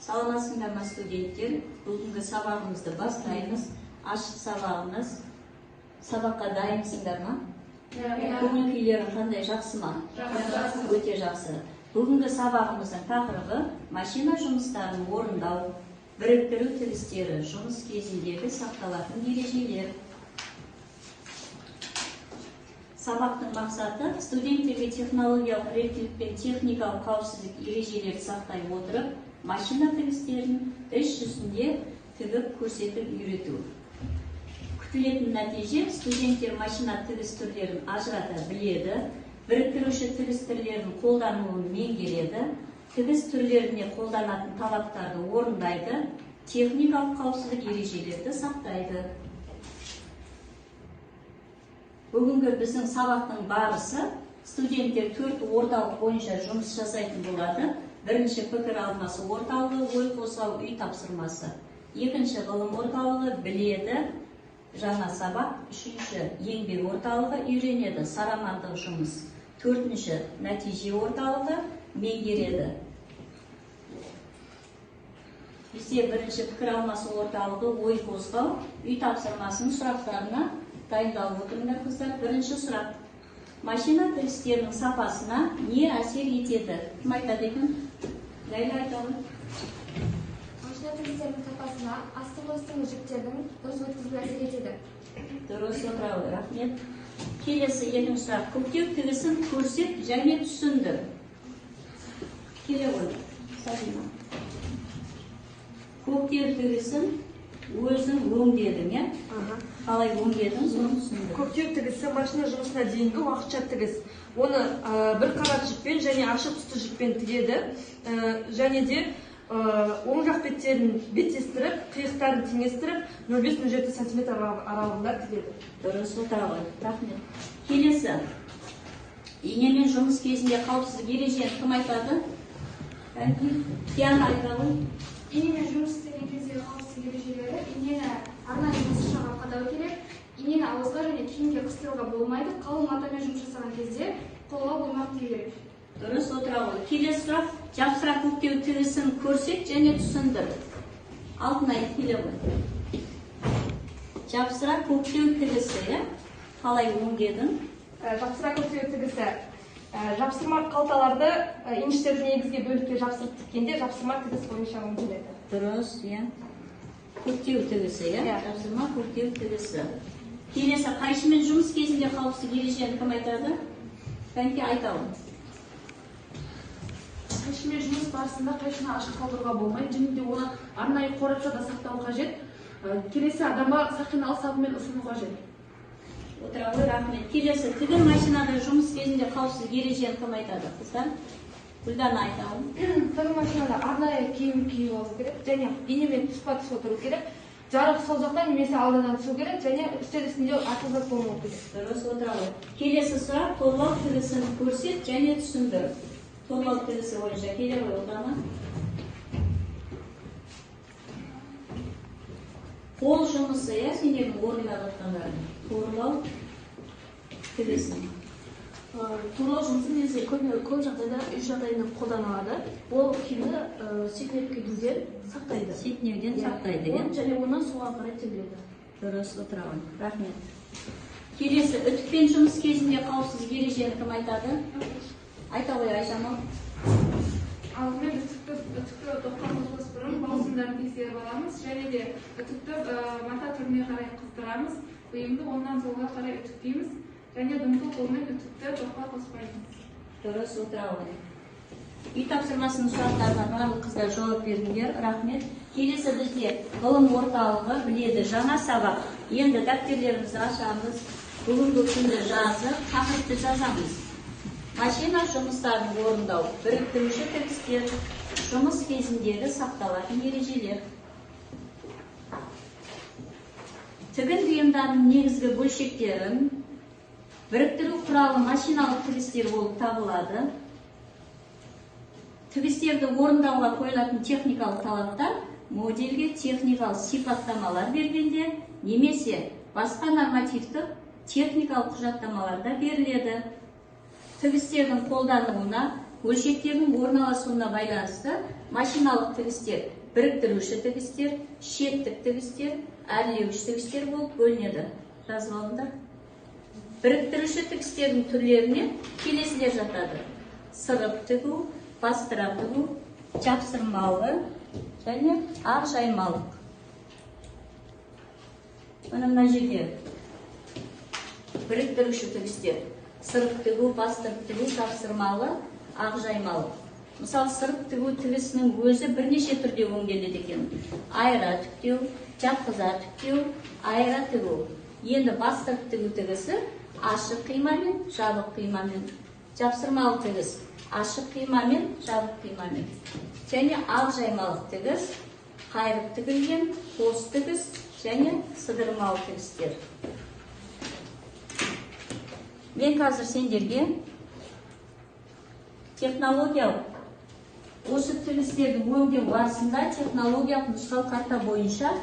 Саламатсыңдар ма студенттер? Бүгінгі сабағымызды бастаймыз. Ашық сабағымыз. Сабаққа дайынсыңдар ма? Көңіл күйлерің қандай, жақсы ма? Өте жақсы. Бүгінгі сабағымыздың тақырыбы машина жұмыстарын орындау, біріктіру тігістері, жұмыс кезіндегі сақталатын ережелер. Сабақтың мақсаты студенттерге технологиялық реттілік пен техникалық қауіпсіздік ережелерді сақтай отырып, машина тігістерін іс жүзінде тігіп көрсетіп үйрету. Күтілетін нәтиже студенттер машина тігіс түрлерін ажырата біледі, біріктіруші тігіс түрлерін қолдануын меңгереді, тігіс түрлеріне қолданатын талаптарды орындайды, техникалық қауіпсіздік ережелерді сақтайды. Бүгінгі біздің сабақтың барысы студенттер 4 орталық бойынша жұмыс жасайтын болады. Бірінші пікір алмасы орталығы, ой қосау, үй тапсырмасы. Екінші ғылым орталығы біледі, жаңа сабақ. Үшінші еңбек орталығы үйренеді, сарамандық жұмыс. Төртінші нәтиже орталығы меңгереді. Бізде бірінші пікір алмасы орталығы, ой қозғау, үй тапсырмасының сұрақтарына дайындалып отырыңдар қыздар. Бірінші сұрақ. Машина тігістерінің сапасына не әсер етеді? Кім айтады екен? Ләйла айтады. Машина тігістерінің сапасына асты-қостың жүктердің дұрыс өткізілуі әсер етеді. Дұрыс, отыралы, рахмет. Келесі екінші сұрақ. Көктеу тігісін көрсет және түсіндір. Келе ғой. Сәлима. Көктеу тігісін өзің өңдедің, е? Қалай өңдедің, соны түсіндір. Көктеу тігісі машина жұмысына дейінгі уақытша тігіс. Оны бір қанат жіппен және ашық түсті жіппен тігеді. Және де оң жақ беттерін беттестіріп, қиықтарын теңестіріп, 0,5-0,7 см аралығында тігеді. Дұрыс, отыралы, рахмет. Келесі. Инемен жұмыс кезінде қауіпсіздік ережені кім айтады? Диана айтады. Инемен жұмыс істеген кездегі қауіпсіздік ережелері: инені арнайы шаға қадау керек, инені ауызға және киімге қыстыруға болмайды, қалың матамен жұмыс жасаған кезде қолға болмақ деу керек. Дұрыс, отыралы. Келесі сұрақ. Жапсыра көктеу тігісін көрсет және түсіндір. Алтынай, келе ғой. Жапсыра көктеу тігісі, қалай өңдедің? Жапсыра көктеу тігісі. Жапсырма қалталарды иніштерді негізге бөлікке жапсырып тіккенде жапсырма тігіс бойынша өңделеді. Дұрыс, көктеу тігісі, жапсырма көктеу тігісі. Келесі, қайшымен жұмыс кезінде қауіпсіздік ережені кім айтады? Кәнке айтауын. Қайшымен жұмыс барысында қайшыны ашық қалдыруға болмайды, және де оны арнайы қорапшада сақтау қажет. Келесі адамға сақиналы сабынмен ұсыну қажет. Отыралы, рахмет. Келесі, тігін машинада жұмыс кезінде қауіпсіздік ережені кім айтады? Қыздар? Гүлдана айтауын. Тігін машинада арнайы киім киіп алу керек, және инемен тұспа-тұс отыру керек. Жарық сол жақтан немесе алдынан түсу керек, және үстел үстінде артық зат болмау керек. Дұрыс, отыралы. Келесі сұрақ, торлау тігісін көрсет және түсіндір. Торлау тігісі бойынша келе ғой, отырама. Қол жұмысы, сендердің орнына жатқандарың. Торлау тігісін. Торлау жұмысы негізі көп жағдайда үй жағдайында қолданылады. Ол киімді сетінеп кетуден сақтайды. Сетінеуден сақтайды, және оны суға қарай тігіледі. Дұрыс, отырауын. Рахмет. Келесі, үтікпен жұмыс кезінде қауіпсіздік ережені кім айтады? Айта ғой, Айжамал. Алдымен үтікті тоққа қосылыс бұрын маусымдарын тексеріп аламыз, және де үтікті мата түріне қарай қыздырамыз, бұйымды оннан солға қарай үтіктейміз, және дымқыл қолмен үтікті тоққа қоспаймыз. Дұрыс, отырауын. Үй тапсырмасының сұрақтарына барлық қыздар жауап бердіңдер, рахмет. Келесі бізде ғылым орталығы біледі, жаңа сабақ. Енді дәптерлерімізді ашамыз, бүгінгі күнді жазып, тақырыпты жазамыз. Машина жұмыстарын орындау, біріктіруші тігістер, жұмыс кезіндегі сақталатын ережелер. Тігін бұйымдарының негізгі бөлшектерін біріктіру құралы машиналық тігістер болып табылады. Тігістерді орындауға қойылатын техникалық талаптар модельге техникалық сипаттамалар бергенде немесе басқа нормативтік техникалық құжаттамаларда беріледі. Тігістердің қолдануына, бөлшектердің орналасуына байланысты машиналық тігістер біріктіруші тігістер, шеттік тігістер, әрлеуіш тігістер болып бөлінеді. Жазып алыңдар. Біріктіруші тігістердің түрлеріне келесілер жатады. Сырып тігу, бастыра тігу, жапсырмалы және ақ жаймалық. Мына жерде біріктіруші тігістер. Сырып тігу, бастырып тігу, жапсырмалы, ақ жаймалық. Мысалы, сырып тігу тігісінің өзі бірнеше түрде өңделеді екен. Айыра тіктеу, жатқыза тіктеу, айыра тігу. Енді бастырып тігу тігісі ашық қимамен, жабық қимамен. Жапсырмалы тігіс ашық қимамен, жабық қимамен. Және ақ жаймалық тігіс қайырып тігілген, қос тігіс және сыдырмалы тігістер. Мен қазір сендерге технологиялық осы тігістерді өңдеу барысында технологиялық нұсқау карта бойынша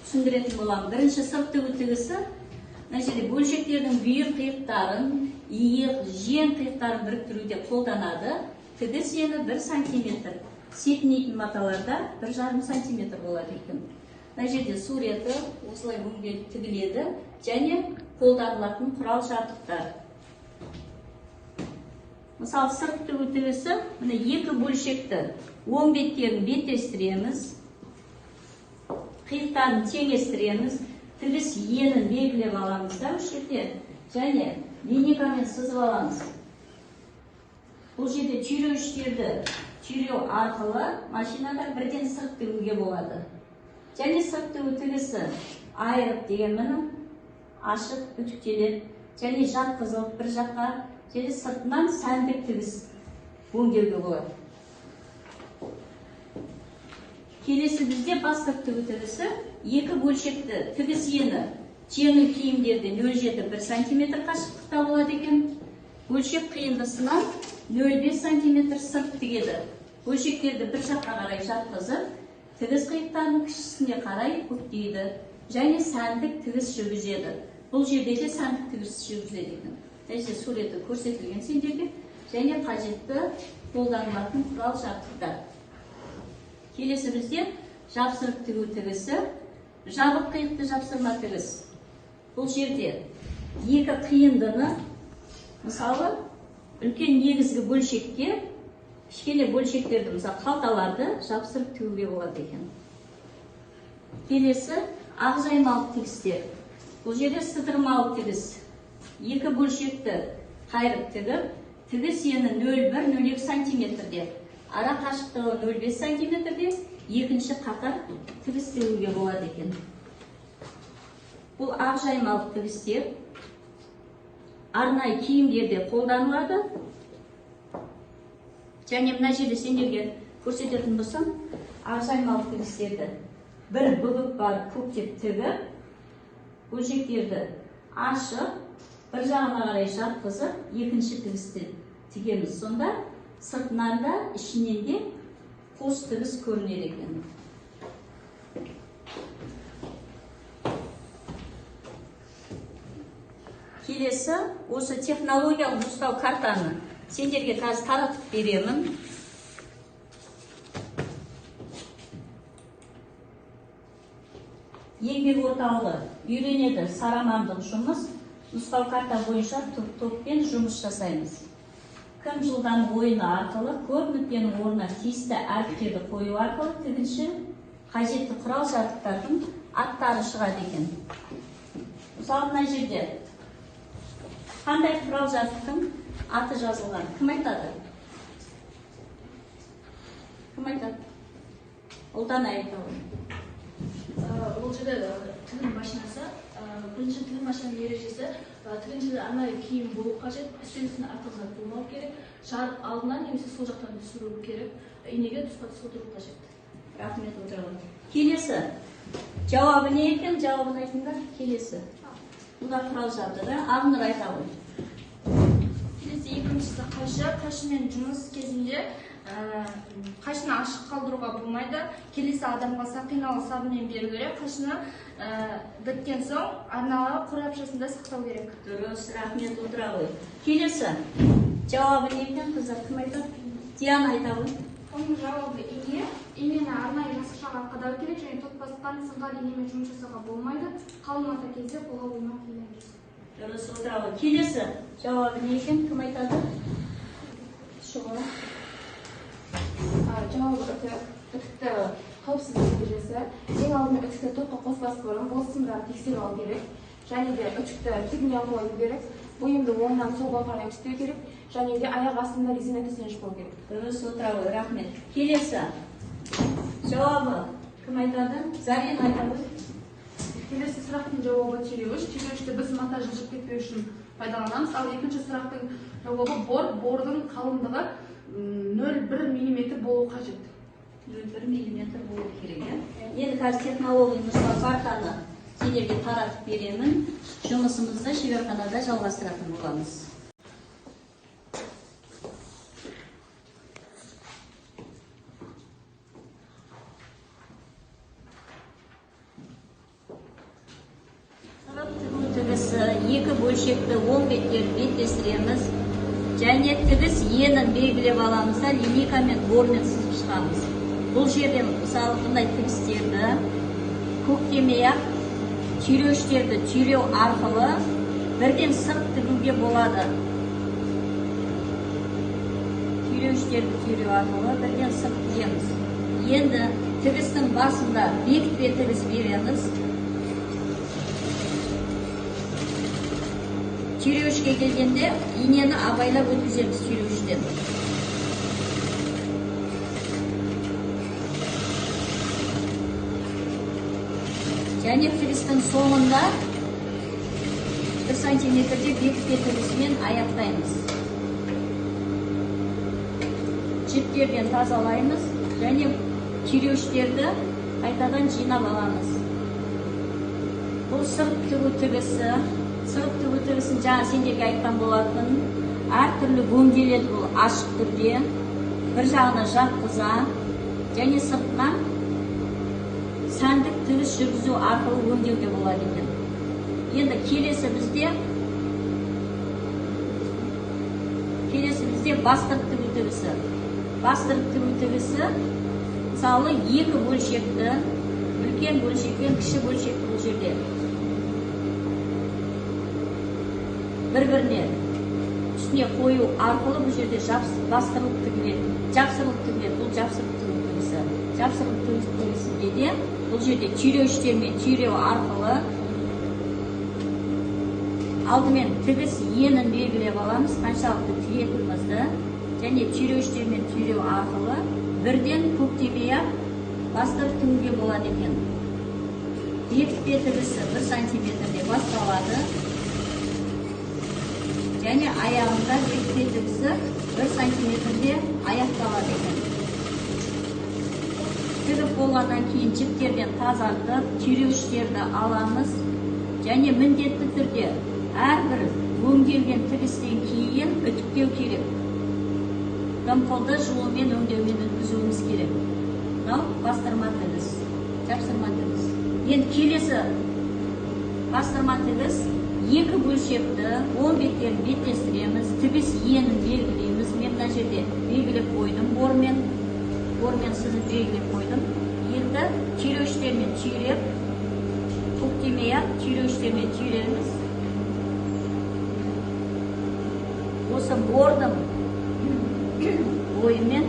түсіндіретін боламын. Бірінші сырып тігу тігісі, мына жерде бөлшектердің бүйір қиықтарын, иық, жең қиықтарын біріктіруде қолданады. Тігіс ені 1 сантиметр. Сетінейтін маталарда 1,5 сантиметр болады екен. Мына жерде суреті осылай өңделіп тігіледі және қолданылатын құрал жабдықтар. Мысалы, сырып тігу тігісі, міне 2 бөлшекті оң беттерін беттестіреміз, қиықтарын теңестіреміз, тігіс енін белгілеп аламыз да осы жерде, және линейкамен сызып аламыз. Бұл жерде түйреуіштерді түйреу арқылы машинада бірден сырып тігуге болады. Және сырып тігу тігісі айырып деген міне ашық үтіктеледі, және жатқызылып бір жаққа, және сыртынан сәндік тігіс өңдеуге болады. Келесі бізде бастырып тігу тігісі 2 бөлшекті тігіс ені жеңіл киімдерде 0,7-1 сантиметр қашықтықта болады екен. Бөлшек қиындысынан 0,5 сантиметр сырт тігеді. Бөлшектерді бір жаққа қарай жатқызып, тігіс қиықтарының кішісіне қарай бүктейді және сәндік тігіс жүргізеді. Бұл жерде де сәндік тігіс жүргізеді екен. Әже суреті көрсетілген сендерге және қажетті қолданылатын құрал жабдықтар. Келесі бізде жапсырып тігу тігісі, жабық қиықты жапсырма тігіс. Бұл жерде 2 қиындыны, мысалы, үлкен негізгі бөлшекке, кішкене бөлшектерді, мысалы, қалталарды жапсырып тігуге болады екен. Келесі ақ жаймалық тігістер. Бұл жерде сыдырмалы тігіс. 2 бөлшекті қайырып тігіп, тігіс ені 0,1-0,2 сантиметрде, ара қашықтығы 0,5 сантиметрде екінші қатар тігіс тігуге болады екен. Бұл ақ жаймалық тігістер арнайы киімдерде қолданылады. Және мына жерде сендерге көрсететін болсам, ақ жаймалық тігістерді бір бүгіп бар көктеп тігіп, бөлшектерді ашып, бір жағына қарай жатқызып, екінші тігісті тігеміз. Сонда сыртынан да, ішінен де қос тігіс көрінеді екен. Келесі, осы технологиялық нұсқау картаны сендерге қазір таратып беремін. Еңбек орталығы үйренеді сарамандық жұмыс, нұсқау карта бойынша топпен жұмыс жасаймыз. Кім жылдан ойыны арқылы көп нүктенің орнына тиісті әріптерді қою арқылы тігінші қажетті құрал жабдықтардың аттары шығады екен. Мысалы, мына жерде қандай құрал жабдықтың аты жазылған? Кім айтады? Кім айтады? Ұлдан айтады. Бұл жерде тігін машинасы, бірінші тігін машинаның ережесі, тігіншіде арнайы киім болу қажет, үстелісін артығызат болмау керек, жарық алдынан немесе сол жақтан түсіру керек, инеге тұспа тұс отыру қажет. Рахмет отырған. Келесі. Жауабы не екен? Жауабын айтыңдар. Келесі. Бұда құрал жабдығы. Ағыныр айтауы. Келесі екіншісі қайшы. Қайшымен жұмыс кезінде қайшыны ашық қалдыруға болмайды. Келесі адамға сақиналы сабынмен беру керек. Қайшыны біткен соң арнаға қорапшасында сақтау керек. Дұрыс, рахмет отыра ғой. Келесі. Жауабы не екен? Қыздар кім айтады? Диана айтауы. Оның жауабы ине. Инені арнайы жасушаға қадау керек және тот басқан сыңғар инемен жұмыс жасауға болмайды. Қалың мата кезде қолға оймақ келген кез. Дұрыс, отыралы. Келесі жауабы не екен? Кім айтады? Шығу. Жауабы үтікті қауіпсіздік ережесі. Ең алдымен үтікті тотқа қоспас бұрын бұл сымдарды тексеріп алу керек. Және де үтікті тігінен қою керек. Бұйымды оңнан солға қарай түстеу керек. Және де аяқ астында резина төсеніш болу керек. Дұрыс, отыралы. Рахмет. Келесі жауабы кім айтады? Зарин айтады. Келесі сұрақтың жауабы түйреуіш. Түйреуішті біз мата жылжып кетпеу үшін пайдаланамыз. Ал екінші сұрақтың жауабы бордың қалыңдығы 0,1 мм болу қажет. 0,1 мм болу керек. Енді қазір технология нұсқа картаны сендерге таратып беремін. Жұмысымызды шеберханада жалғастыратын боламыз. Екі бөлшекті оң беттер беттестіреміз және тігіс енін белгілеп аламыз да линейкамен бормен сызып шығамыз. Бұл жерде мысалы бұндай тігістерді көктемей-ақ түйреуіштерді түйреу арқылы бірден сырт тігуге болады. Түйреуіштерді түйреу арқылы бірден сырт тігеміз. Енді тігістің басында бекітпе тігіс береміз. Түйреуішке келгенде инені абайлап өткіземіз түйреуіштен. Және тігістің соңында 1 сантиметрде бекітпе тігісімен аяқтаймыз. Жіптерден тазалаймыз және түйреуіштерді қайтадан жинап аламыз. Бұл сырт тігу тігісі. Сырт тігу тігісін жаңа сендерге айтқан болатын. Әртүрлі өңделеді бұл ашық түрде. Бір жағына жатқыза және сыртына сәндік тігіс жүргізу арқылы өңдеуге болады екен. Енді келесі бізде бастырып тігу тігісі. Бастырып тігу тігісі мысалы екі бөлшекті, үлкен бөлшек пен кіші бөлшекті бұл жерде бір-біріне үстіне қою арқылы бұл жерде бастырылып тігіледі. Жапсырылып тігіледі. Бұл жапсырылып тігу тігісі. Жапсырылып тігу тігісінде де бұл жерде түйреуіштермен түйреу арқылы алдымен тігіс енін белгілеп аламыз, қаншалықты түйетінімізді және түйреуіштермен түйреу арқылы бірден көктемей-ақ бастырып тігуге болады екен. Бекітпе тігісі 1 сантиметрде басталады. Және аяғында бекітпе тігісі 1 сантиметрде аяқталады екен. Тігіп болғаннан кейін жіптерден тазартып, түйреуіштерді аламыз. Және міндетті түрде әрбір өңделген тігістен кейін үтіктеу керек. Дымқылды жуумен өңдеумен өткізуіміз керек. Мынау бастырма тігіс, жапсырма тігіс. Енді келесі бастырма тігіс. Екі бөлшекті оң беттерін беттестіреміз, тігіс енін белгілейміз. Мен мына жерде белгілеп қойдым, бормен сызып белгілеп қойдым. Енді түйреуіштермен түйреп, көктемей-ақ түйреуіштермен түйреміз. Осы бордың бойымен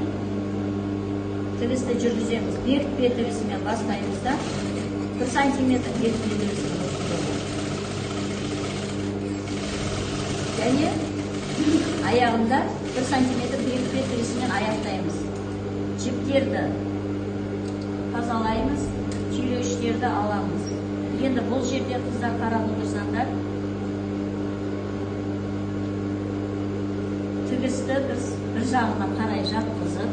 тігісті жүргіземіз. Бекітпе тігісімен бастаймыз да 1 сантиметр бекітпе тігісімен. Және аяғында 1 сантиметр бекітпе тігісімен аяқтаймыз. Жіптерді тазалаймыз, түйреуіштерді аламыз. Енді бұл жерде қыздар қарап отырсаңдар, тігісті біз бір жағына қарай жатқызып,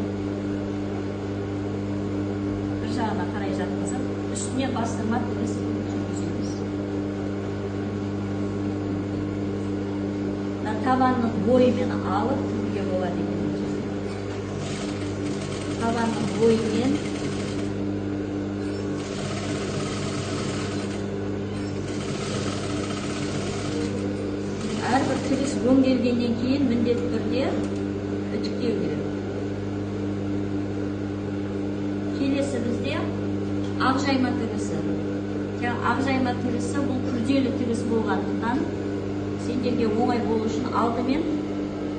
үстіне бастырма тігіс жүргіземіз. Табанның бойымен алып тігуге болады екен. Табанның бойымен әрбір тігіс өңделгеннен кейін міндетті түрде үтіктеу керек. тігісі бізде ақжайма тігісі. Ақжайма тігісі бұл күрделі тігіс болғандықтан сендерге оңай болу үшін алдымен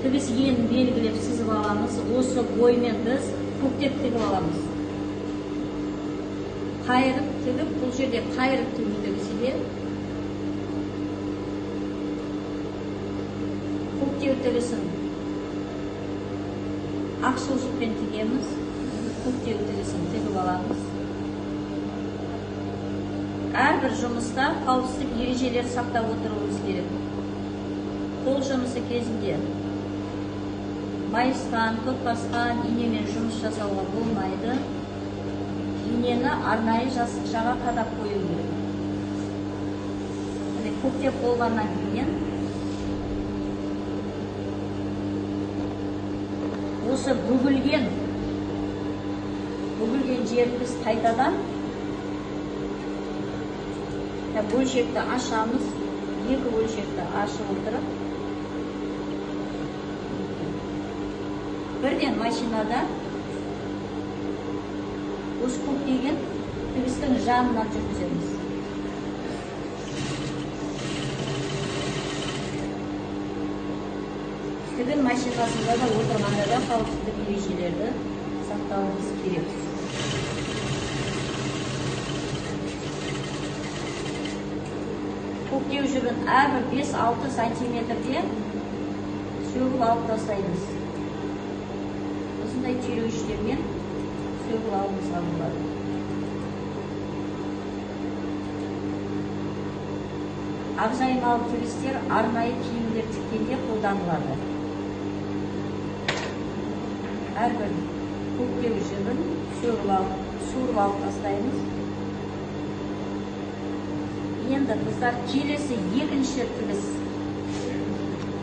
тігіс енін белгілеп сызып аламыз. Осы боймен біз көктеп тігіп аламыз. Қайырып тігіп, бұл жерде қайырып тігу тігісі де. Көктеу тігісін ақ шылжықпен тігеміз. Көктеу тігісін тігіп аламыз. Әрбір жұмыста қауіпсіздік ережелер сақтап отыруымыз керек. Қол жұмысы кезінде майысқан, көп басқан инемен жұмыс жасауға болмайды. Инені арнайы жастықшаға қадап қою керек. Көктеп болғаннан кейін осы бүгілген жерді біз қайтадан бөлшекті ашамыз. Екі бөлшекті ашып отырып бірден машинада осы көктеген тігістің жанынан жүргіземіз. Тігін машинасында да отырғанда да қауіпсіздік ережелерді сақтауымыз керек. Көктеу жібін әрбір 5-6 сантиметрде сөгіп алып тастаймыз. Осындай түйреуіштермен сөгіп алуымызға болады. Ақжаймалы тігістер арнайы киімдер тіккенде қолданылады. Әрбір көктеу жібін суырып алып тастаймыз. Енді қыздар келесі екінші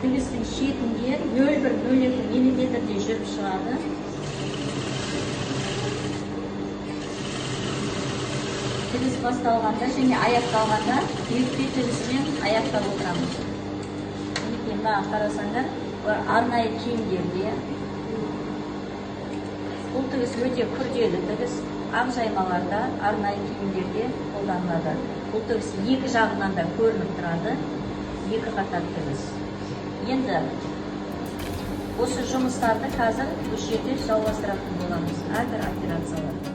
тігістің шетінде 0,1-0,2 миллиметрде жүріп шығады. Тігіс басталғанда және аяқталғанда екпе тігісімен аяқтап отырамыз. Мына қарасаңдар, арнайы киімдерде. Бұл тігіс өте күрделі тігіс. Ақжаймаларда арнайы киімдерде қолданылады. Бұл тігіс екі жағынан да көрініп тұрады. Екі қатар тігіс. Енді осы жұмыстарды қазір бұл жерде жалғастыратын боламыз. Әрбір операцияларды.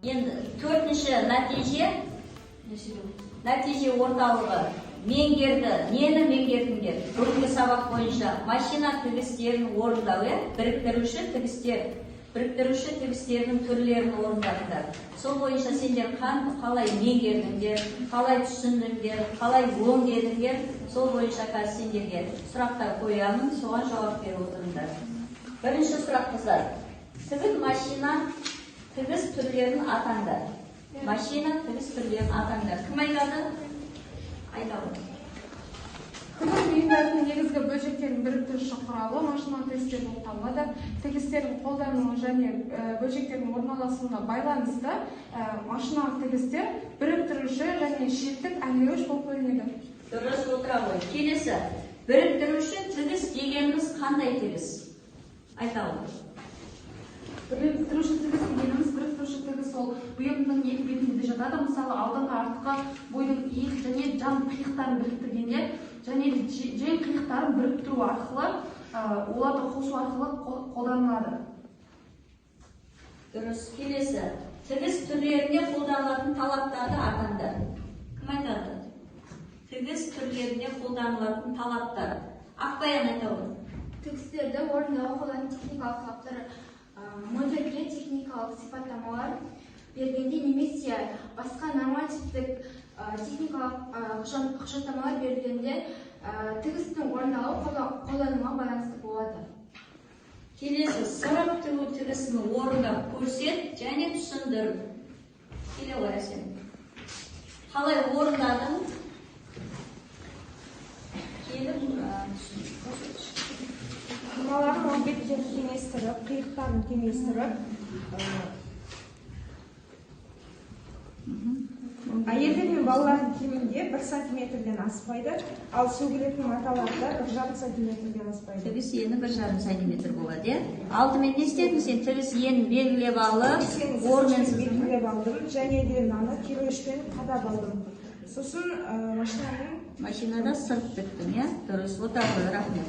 Енді төртінші нәтиже орталығы меңгерді. Нені меңгердіңдер? Бүгінгі сабақ бойынша машина тігістерін орындау, біріктіруші тігістердің түрлерін орындадыңдар. Сол бойынша сендер қалай меңгердіңдер, қалай түсіндіңдер, қалай өңдедіңдер, сол бойынша қазір сендерге сұрақтар қоямын, соған жауап беріп отырыңдар. Бірінші сұрақ, қыздар. Тігін машина тігіс түрлерін атаңдар. Машина тігіс түрлерін атаңдар. Кім айтады? Айтады. Тігіс бұйымдарының негізгі бөлшектерін біріктіруші құралы машина тігістер болып табылады. Тігістердің қолдануы және бөлшектердің орналасуына байланысты машина тігістер біріктіруші және шеттік әрлеуіш болып бөлінеді. Дұрыс, отыра ғой. Келесі, біріктіруші тігіс дегеніміз қандай тігіс? Айтады. Біріктіруші тігіс дегеніміз біріктіруші тігіс ол бұйымның екі бетінде де жатады. Мысалы, алдыңғы артқы бойдың иық және жан қиықтарын біріктіргенде және жең қиықтарын біріктіру арқылы оларды қосу арқылы қолданылады. Дұрыс. Келесі, тігіс түрлеріне қолданылатын талаптарды атаңдар. Кім айтады? Тігіс түрлеріне қолданылатын талаптар. Ақбаян айтады. Тігістерді орындауға қолданатын техникалық талаптар модельге техникалық сипаттамалар бергенде немесе басқа нормативтік техникалық құжаттамалар берілгенде тігістің орындалуы қолдануға байланысты болады. Келесі, сырып тігу тігісін орындап көрсет және түсіндір. Келе ғой Әсен. Қалай орындадың? Келіп Маларын 10 беттерін теңестіріп, қиықтарын теңестіріп, әйелдер мен балалардың киімінде 1 сантиметрден аспайды, ал сөгілетін маталарда 1,5 сантиметрден аспайды. тігіс ені 1,5 сантиметр болады. Алдымен не істедің сен? Тігіс енін белгілеп алып, орнын белгілеп алдым, және де мынаны килоішпен қадап алдым. Сосын машинада сырт тіктің, иә? Дұрыс, отағы, рахмет.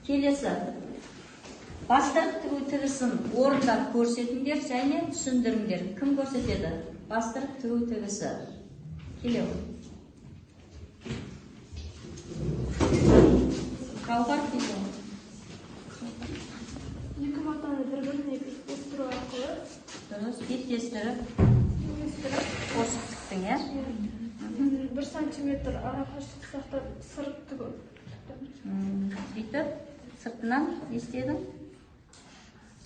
Келесі, бастырып тігу тігісін орындап көрсетіңдер және түсіндіріңдер. Кім көрсетеді? Бастырып тігу тігісі. Келе ғой. Қалғар келе ғой. Екі матаны бір-біріне беттестіру арқылы Дұрыс, беттестіріп, қосып тіктің, иә? 1 сантиметр ара қашықтық сақтап сырт тігу. Бүйтіп, сыртынан не істедің?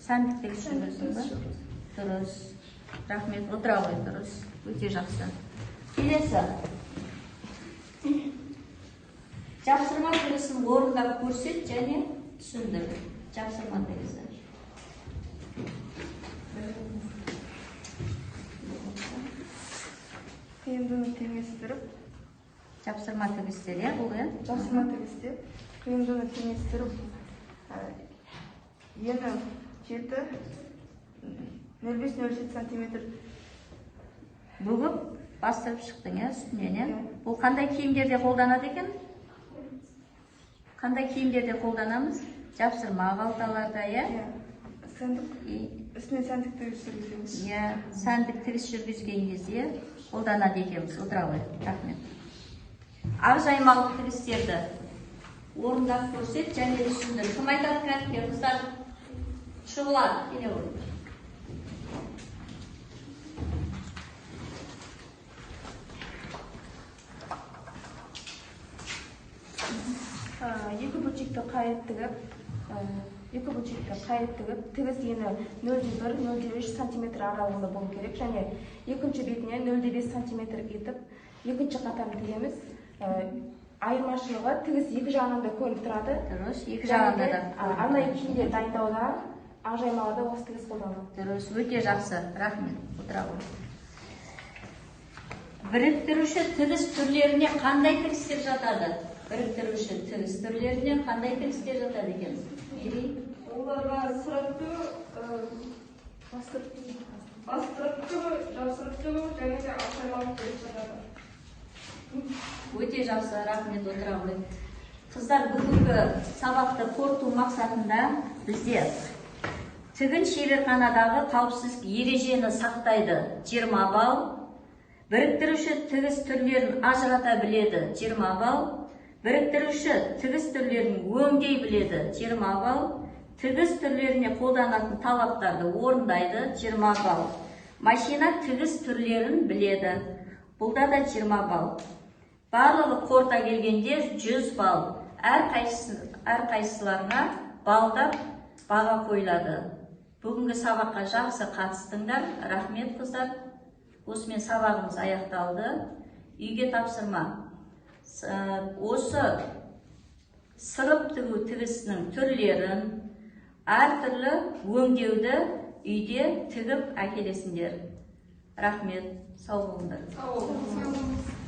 Сәндік тігіс жүргіздің ба? Дұрыс. Рахмет, отыра ғой, дұрыс. Өте жақсы. Келесі. Жапсырма тігісін орындап көрсет және түсіндір. Жапсырма тігісі. Қиындыны теңестіріп, Жапсырма тігістер, иә, бұл, иә? жасыма тігісте, қиындыны теңестіріп, ені жеті 0,5-0,7 сантиметр Бүгіп, бастырып шықтың, иә, үстінен, иә? Бұл қандай киімдерде қолданады екен? Қандай киімдерде қолданамыз? Жапсырма қалталарда, иә? Үстінен сәндік тігіс жүргіземіз. Иә, сәндік тігіс жүргізген кезде қолданады екенбіз. Отыра ғой, рахмет. Ақжаймалы тігістерді орындап көрсет және түсіндір. Кім айтады кәдімгі қыздар? Шұғылар, келе ғой. Екі бөлшекті қайып тігіп, тігіс ені 0,1-0,5 сантиметр аралығында болу керек, және екінші бетіне 0,5 сантиметр етіп, екінші қатарын тігеміз. Айырмашылығы тігіс екі жағынан да көрініп тұрады. Дұрыс, екі жағында да. Арнайы киімдер дайындауда ақжаймаларда осы тігіс қолданылады. Дұрыс, өте жақсы, рахмет. Отыра ғой. Біріктіруші тігіс түрлеріне қандай тігістер жатады? Біріктіруші тігіс түрлеріне қандай тігістер жатады екен? Оларға сырып тігу, бастырып тігу, жасырып тігу және де ақжаймалы тігіс жатады. Өте жақсы, рахмет, отыра ғой. Қыздар, бүгінгі сабақты қорыту мақсатында бізде тігін шеберханадағы қауіпсіздік ережені сақтайды 20 балл, біріктіруші тігіс түрлерін ажырата біледі 20 балл, біріктіруші тігіс түрлерін өңдей біледі 20 балл, тігіс түрлеріне қолданатын талаптарды орындайды 20 балл, машина тігіс түрлерін біледі, бұлда да 20 балл. Барлығы қорыта келгенде 100 балл. Әр қайсыларына балдап баға қойылады. Бүгінгі сабаққа жақсы қатыстыңдар. Рахмет қыздар. Осымен сабағымыз аяқталды. Үйге тапсырма. Осы сырып тігу тігісінің түрлерін, әртүрлі өңдеуді үйде тігіп әкелесіңдер. Рахмет. Сау болыңдар. Сау болыңыз.